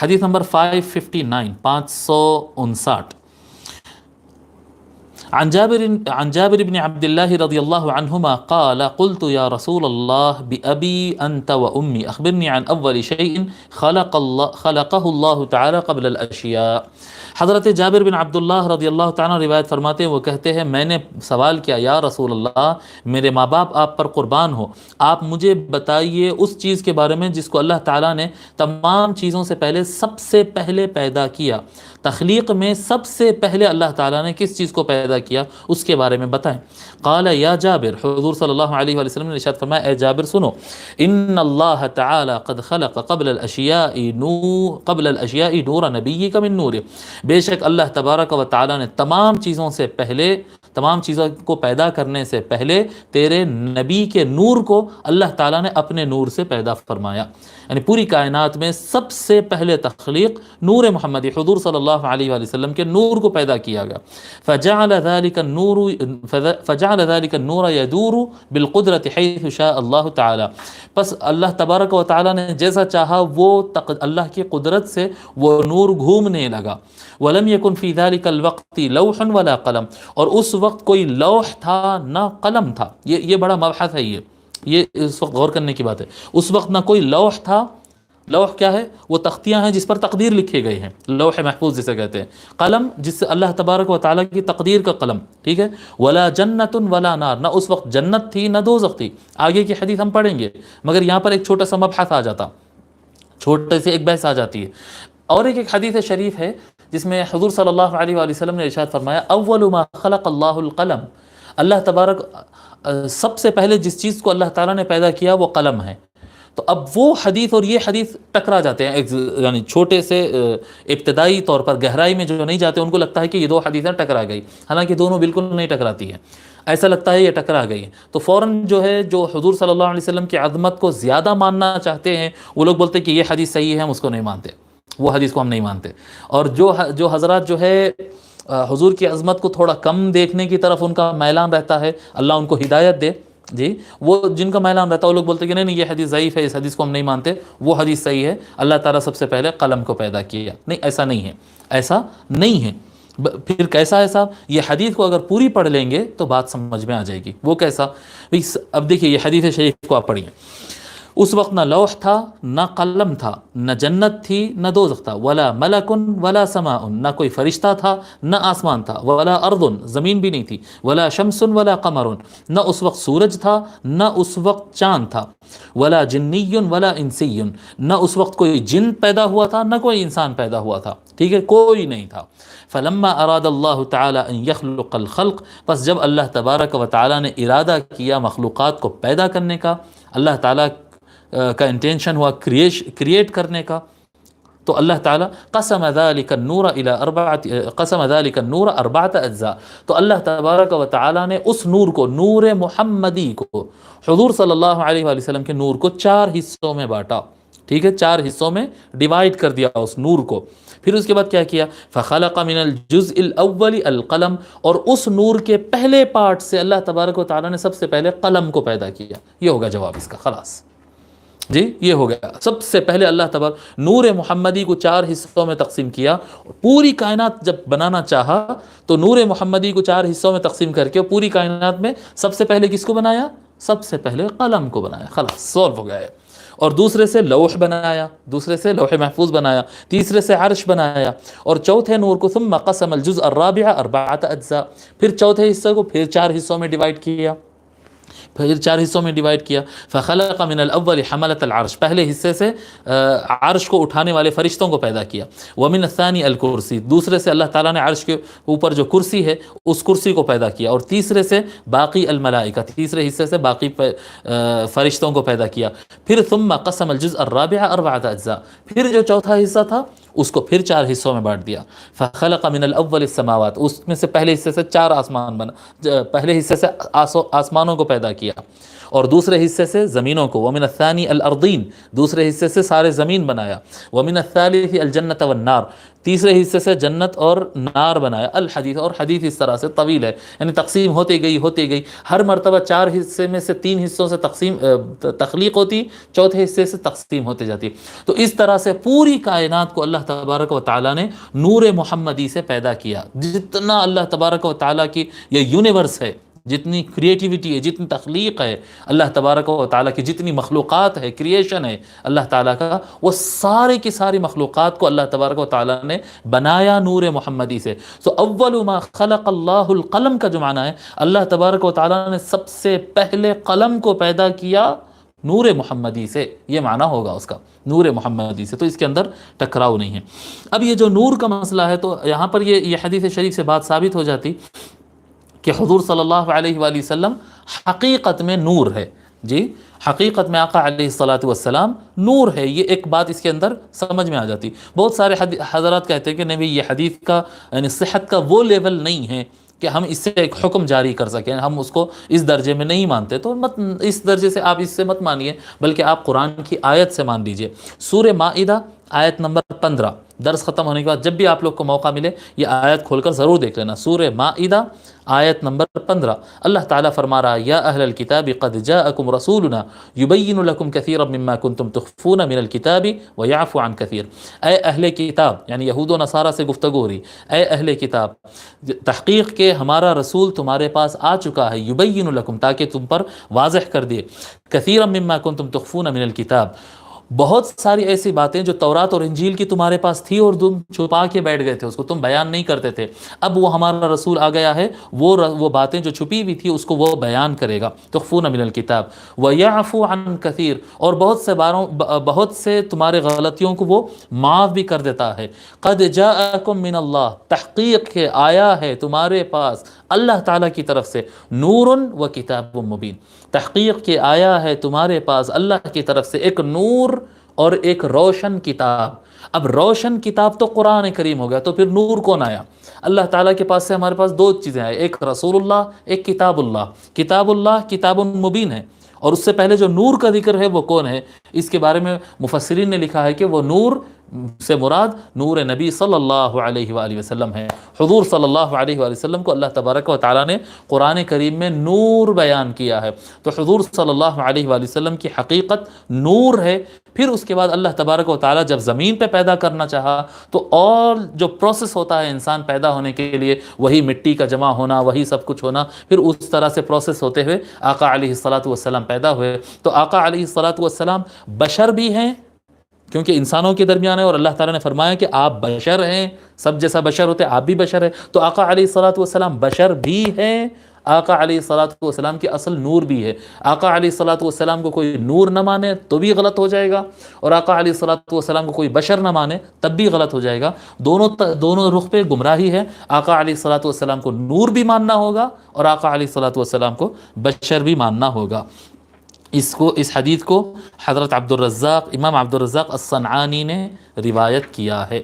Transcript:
حدیث نمبر 559 559 عن جابر بن عبد الله رضي الله عنهما قال قلت يا رسول الله بأبي أنت وأمي أخبرني عن أول شيء خلقه الله تعالى قبل الأشياء. حضرت جابر بن عبداللہ رضی اللہ تعالیٰ روایت فرماتے ہیں، وہ کہتے ہیں میں نے سوال کیا یا رسول اللہ میرے ماں باپ آپ پر قربان ہو، آپ مجھے بتائیے اس چیز کے بارے میں جس کو اللہ تعالیٰ نے تمام چیزوں سے پہلے سب سے پہلے پیدا کیا، تخلیق میں سب سے پہلے اللہ تعالیٰ نے کس چیز کو پیدا کیا اس کے بارے میں بتائیں. قال یا جابر، حضور صلی اللہ علیہ وآلہ وسلم نے ارشاد فرمایا اے جابر سنو، ان اللہ تعالی قد خلق قبل الاشیاء نور نبیک من نور، بے شک اللہ تبارک و تعالی نے تمام چیزوں سے پہلے، تمام چیزوں کو پیدا کرنے سے پہلے تیرے نبی کے نور کو اللہ تعالیٰ نے اپنے نور سے پیدا فرمایا. یعنی پوری کائنات میں سب سے پہلے تخلیق نور محمدی حضور صلی اللہ علیہ وآلہ وسلم کے نور کو پیدا کیا گیا. فجعل ذلك النور يدور بالقدرت حيث شاء اللہ تعالی، پس اللہ تبارک و تعالی نے جیسا چاہا وہ اللہ کی قدرت سے وہ نور گھومنے لگا. ولم يكن في ذلك الوقت لوح ولا قلم، اور اس وقت کوئی لوح تھا نہ قلم تھا. یہ بڑا مبحث ہے، یہ اس وقت غور کرنے کی بات ہے. اس وقت نہ کوئی لوح تھا، لوح کیا ہے؟ وہ تختیاں ہیں جس پر تقدیر لکھے گئے ہیں، لوح محفوظ جسے کہتے ہیں. قلم جس سے اللہ تبارک و تعالیٰ کی تقدیر کا قلم، ٹھیک ہے. ولا جنت ولا نار، نہ اس وقت جنت تھی نہ دوزخ تھی. آگے کی حدیث ہم پڑھیں گے، مگر یہاں پر ایک چھوٹا سا مبحث آ جاتا، چھوٹے سے ایک بحث آ جاتی ہے. اور ایک حدیث شریف ہے جس میں حضور صلی اللہ علیہ وآلہ وسلم نے ارشاد فرمایا اول ما خلق اللہ القلم، اللہ تبارک سب سے پہلے جس چیز کو اللہ تعالیٰ نے پیدا کیا وہ قلم ہے. تو اب وہ حدیث اور یہ حدیث ٹکرا جاتے ہیں، یعنی چھوٹے سے ابتدائی طور پر گہرائی میں جو نہیں جاتے ان کو لگتا ہے کہ یہ دو حدیثیں ٹکرا گئی، حالانکہ دونوں بالکل نہیں ٹکراتی ہیں. ایسا لگتا ہے یہ ٹکرا گئی ہیں تو فوراً جو ہے جو حضور صلی اللہ علیہ وسلم کی عظمت کو زیادہ ماننا چاہتے ہیں وہ لوگ بولتے ہیں کہ یہ حدیث صحیح ہے، ہم اس کو نہیں مانتے، وہ حدیث کو ہم نہیں مانتے. اور جو حضرات جو ہے حضور کی عظمت کو تھوڑا کم دیکھنے کی طرف ان کا میلان رہتا ہے، اللہ ان کو ہدایت دے جی، وہ جن کا میلان رہتا ہے وہ لوگ بولتے ہیں کہ نہیں یہ حدیث ضعیف ہے، اس حدیث کو ہم نہیں مانتے، وہ حدیث صحیح ہے، اللہ تعالیٰ سب سے پہلے قلم کو پیدا کیا. نہیں، ایسا نہیں ہے، ایسا نہیں ہے. پھر کیسا ہے صاحب؟ یہ حدیث کو اگر پوری پڑھ لیں گے تو بات سمجھ میں آ جائے گی. وہ کیسا؟ اب دیکھیے یہ حدیث شریف کو آپ پڑھیے. اس وقت نہ لوح تھا نہ قلم تھا، نہ جنت تھی نہ دوزخ تھا، ولا ملکن ولا سماء، نہ کوئی فرشتہ تھا نہ آسمان تھا، ولا ارض، زمین بھی نہیں تھی، ولا شمس ولا قمر، نہ اس وقت سورج تھا نہ اس وقت چاند تھا، ولا جنی ولا انسی، نہ اس وقت کوئی جن پیدا ہوا تھا نہ کوئی انسان پیدا ہوا تھا، ٹھیک ہے، کوئی نہیں تھا. فلما اراد اللہ تعالی ان یخلق الخلق، پس جب اللہ تبارک و تعالی نے ارادہ کیا مخلوقات کو پیدا کرنے کا، اللہ تعالیٰ کا انٹینشن ہوا کریٹ کرنے کا، تو اللہ تعالیٰ قسم ذلك النور اربعۃ اجزاء، تو اللہ تبارک و تعالیٰ نے اس نور کو، نور محمدی کو، حضور صلی اللہ علیہ وآلہ وسلم کے نور کو 4 حصوں میں بانٹا، ٹھیک ہے، 4 حصوں میں ڈیوائیڈ کر دیا اس نور کو. پھر اس کے بعد کیا کیا؟ فخلق من الجزء الاول القلم، اور اس نور کے پہلے پارٹ سے اللہ تبارک و تعالیٰ نے سب سے پہلے قلم کو پیدا کیا. یہ ہوگا جواب اس کا، خلاص جی، یہ ہو گیا. سب سے پہلے اللہ تبارک نور محمدی کو 4 حصوں میں تقسیم کیا. پوری کائنات جب بنانا چاہا تو نور محمدی کو 4 حصوں میں تقسیم کر کے پوری کائنات میں سب سے پہلے کس کو بنایا؟ سب سے پہلے قلم کو بنایا. خلاص سولو ہو گیا ہے. اور دوسرے سے لوح بنایا، دوسرے سے لوح محفوظ بنایا، تیسرے سے عرش بنایا، اور چوتھے نور کو ثم قسم الجزء الرابع 4 اجزاء، پھر چوتھے حصے کو پھر 4 حصوں میں ڈیوائیڈ کیا، پھر 4 حصوں میں ڈیوائیڈ کیا. فخلق من الاول حملۃ العرش، پہلے حصے سے عرش کو اٹھانے والے فرشتوں کو پیدا کیا. ومن الثانی الکرسی، دوسرے سے اللہ تعالیٰ نے عرش کے اوپر جو کرسی ہے اس کرسی کو پیدا کیا. اور تیسرے سے باقی الملائکہ، تیسرے حصے سے باقی فرشتوں کو پیدا کیا. پھر ثم قسم الجزء الرابع 4 اجزاء، پھر جو چوتھا حصہ تھا اس کو پھر 4 حصوں میں بانٹ دیا. فخلق من الاول السماوات، اس میں سے پہلے حصے سے 4 آسمان بنا، پہلے حصے سے آسمانوں کو پیدا کیا، اور دوسرے حصے سے زمینوں کو. ومن الثانی الارضین، دوسرے حصے سے سارے زمین بنایا. ومن الثالث الجنت والنار، تیسرے حصے سے جنت اور نار بنایا. الحدیث، اور حدیث اس طرح سے طویل ہے، یعنی تقسیم ہوتی گئی، ہر مرتبہ 4 حصے میں سے 3 حصوں سے تخلیق ہوتی، چوتھے حصے سے تقسیم ہوتی جاتی. تو اس طرح سے پوری کائنات کو اللہ تبارک و تعالیٰ نے نور محمدی سے پیدا کیا. جتنا اللہ تبارک و تعالیٰ کی یہ یونیورس ہے، جتنی کریٹیوٹی ہے، جتنی تخلیق ہے اللہ تبارک و تعالیٰ کی، جتنی مخلوقات ہے، کریشن ہے اللہ تعالیٰ کا، وہ سارے کی ساری مخلوقات کو اللہ تبارک و تعالیٰ نے بنایا نور محمدی سے. تو اول ما خلق اللہ القلم کا جو معنی ہے، اللہ تبارک و تعالیٰ نے سب سے پہلے قلم کو پیدا کیا نور محمدی سے، یہ معنی ہوگا اس کا، نور محمدی سے. تو اس کے اندر ٹکراؤ نہیں ہے. اب یہ جو نور کا مسئلہ ہے، تو یہاں پر یہ حدیث شریف سے بات ثابت ہو جاتی کہ حضور صلی اللہ علیہ وآلہ وسلم حقیقت میں نور ہے. جی، حقیقت میں آقا علیہ الصلاۃ والسلام نور ہے. یہ ایک بات اس کے اندر سمجھ میں آ جاتی. بہت سارے حضرات کہتے ہیں کہ نہیں، یہ حدیث کا یعنی صحت کا وہ لیول نہیں ہے کہ ہم اس سے ایک حکم جاری کر سکیں، ہم اس کو اس درجے میں نہیں مانتے. تو اس درجے سے آپ اس سے مت مانیے، بلکہ آپ قرآن کی آیت سے مان لیجئے. سورہ مائدہ آیت نمبر 15، درس ختم ہونے کے بعد جب بھی آپ لوگ کو موقع ملے یہ آیت کھول کر ضرور دیکھ لینا. سورہ مائدہ آیت نمبر 15، اللہ تعالیٰ فرما رہا ہے: یا اہل الکتاب قد جاءکم رسولنا یبین لکم کثیرا مما کنتم تخفون من الکتاب ویعفو عن کثیر. اے اہل کتاب، یعنی یہود و نصارہ سے گفتگو ہو رہی، اے اہل کتاب، تحقیق کہ ہمارا رسول تمہارے پاس آ چکا ہے، یبین لکم، تاکہ تم پر واضح کر دے، کثیرا مما کنتم تخفون من الکتاب، بہت ساری ایسی باتیں جو تورات اور انجیل کی تمہارے پاس تھی اور تم چھپا کے بیٹھ گئے تھے، اس کو تم بیان نہیں کرتے تھے. اب وہ ہمارا رسول آ گیا ہے، وہ باتیں جو چھپی ہوئی تھی اس کو وہ بیان کرے گا. تخفون من الکتاب ویعفو عن کثیر، اور بہت سے تمہارے غلطیوں کو وہ معاف بھی کر دیتا ہے. قد جاءکم من اللہ، تحقیق کہ آیا ہے تمہارے پاس اللہ تعالیٰ کی طرف سے، نور و کتاب مبین، تحقیق کہ آیا ہے تمہارے پاس اللہ کی طرف سے ایک نور اور ایک روشن کتاب. اب روشن کتاب تو قرآن کریم ہو گیا، تو پھر نور کون آیا؟ اللہ تعالیٰ کے پاس سے ہمارے پاس 2 چیزیں آئیں، ایک رسول اللہ، ایک کتاب اللہ. کتاب اللہ کتاب مبین ہے، اور اس سے پہلے جو نور کا ذکر ہے وہ کون ہے؟ اس کے بارے میں مفسرین نے لکھا ہے کہ وہ نور سے مراد نور نبی صلی اللہ علیہ وآلہ وسلم ہے. حضور صلی اللہ علیہ وآلہ وسلم کو اللہ تبارک و تعالیٰ نے قرآن کریم میں نور بیان کیا ہے. تو حضور صلی اللہ علیہ وآلہ وسلم کی حقیقت نور ہے. پھر اس کے بعد اللہ تبارک و تعالیٰ جب زمین پہ پیدا کرنا چاہا تو اور جو پروسیس ہوتا ہے انسان پیدا ہونے کے لیے، وہی مٹی کا جمع ہونا، وہی سب کچھ ہونا، پھر اس طرح سے پروسیس ہوتے ہوئے آقا علیہ الصلاۃ والسلام پیدا ہوئے. تو آقا علیہ الصلاۃ والسلام بشر بھی ہیں، کیونکہ انسانوں کے درمیان ہے، اور اللہ تعالیٰ نے فرمایا کہ آپ بشر ہیں، سب جیسا بشر ہوتے آپ بھی بشر ہیں. تو آقا علیہ الصلاۃ والسلام بشر بھی ہیں، آقا علیہ الصلاۃ والسلام کی اصل نور بھی ہے. آقا علیہ الصلاۃ والسلام کو کوئی نور نہ مانے تو بھی غلط ہو جائے گا، اور آقا علیہ الصلاۃ والسلام کو کوئی بشر نہ مانے تب بھی غلط ہو جائے گا. دونوں رخ پہ گمراہی ہے. آقا علیہ الصلاۃ والسلام کو نور بھی ماننا ہوگا، اور آقا علیہ الصلاۃ والسلام کو بشر بھی ماننا ہوگا. اس حدیث کو حضرت امام عبد الرزاق الصنعانی نے روایت کیا ہے.